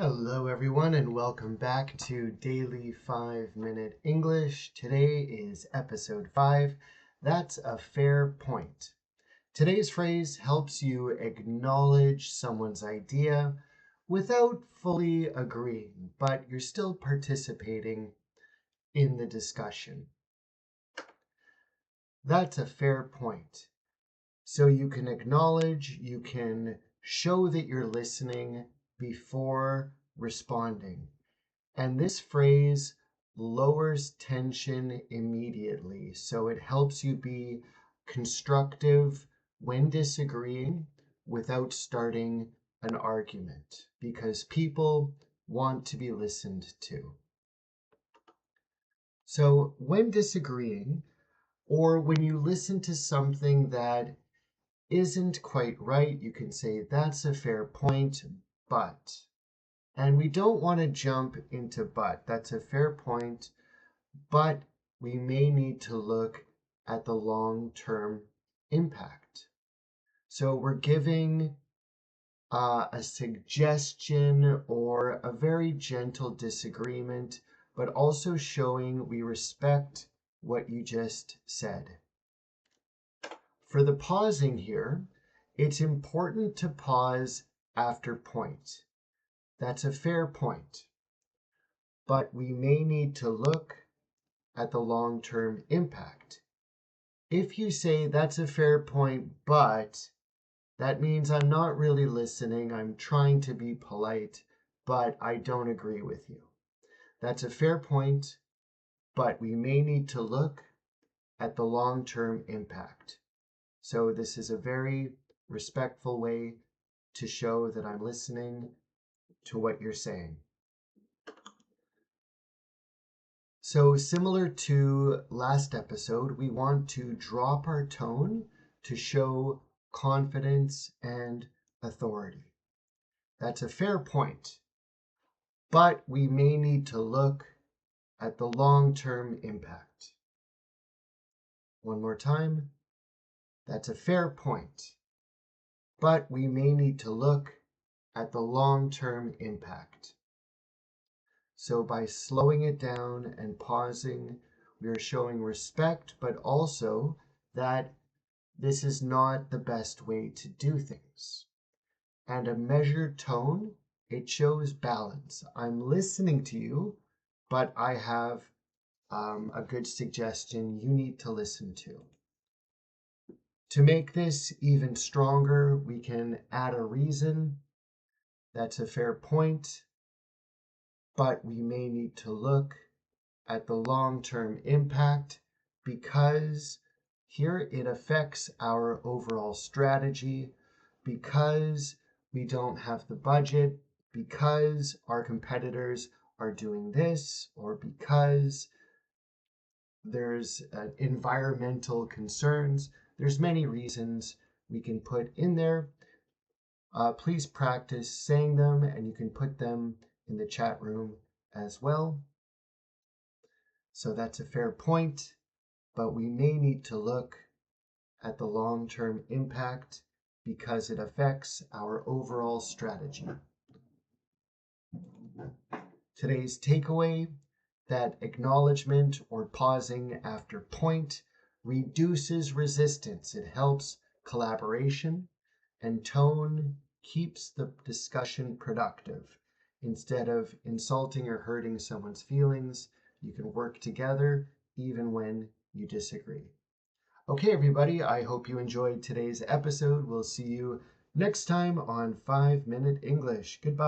Hello, everyone, and welcome back to Daily 5-Minute English. Today is episode 5. That's a fair point. Today's phrase helps you acknowledge someone's idea without fully agreeing, but you're still participating in the discussion. That's a fair point. So you can acknowledge, you can show that you're listening before responding. And this phrase lowers tension immediately. So it helps you be constructive when disagreeing without starting an argument because people want to be listened to. So when disagreeing, or when you listen to something that isn't quite right, you can say, that's a fair point, but. And we don't want to jump into but. That's a fair point, but we may need to look at the long-term impact. So we're giving a suggestion or a very gentle disagreement, but also showing we respect what you just said. For the pausing here, it's important to pause after point. That's a fair point, but we may need to look at the long-term impact. If you say that's a fair point, but that means I'm not really listening, I'm trying to be polite, but I don't agree with you. That's a fair point, but we may need to look at the long-term impact. So this is a very respectful way to show that I'm listening to what you're saying. So similar to last episode, we want to drop our tone to show confidence and authority. That's a fair point, but we may need to look at the long-term impact. One more time. That's a fair point, but we may need to look at the long-term impact. So by slowing it down and pausing, we are showing respect, but also that this is not the best way to do things. And a measured tone, it shows balance. I'm listening to you, but I have a good suggestion you need to listen to. To make this even stronger, we can add a reason. That's a fair point, but we may need to look at the long-term impact because here it affects our overall strategy, because we don't have the budget, because our competitors are doing this, or because there's environmental concerns. There's many reasons we can put in there. Please practice saying them, and you can put them in the chat room as well. So that's a fair point, but we may need to look at the long-term impact because it affects our overall strategy. Today's takeaway, that acknowledgement or pausing after point reduces resistance. It helps collaboration, and tone keeps the discussion productive. Instead of insulting or hurting someone's feelings, you can work together even when you disagree. Okay, everybody, I hope you enjoyed today's episode. We'll see you next time on 5-Minute English. Goodbye.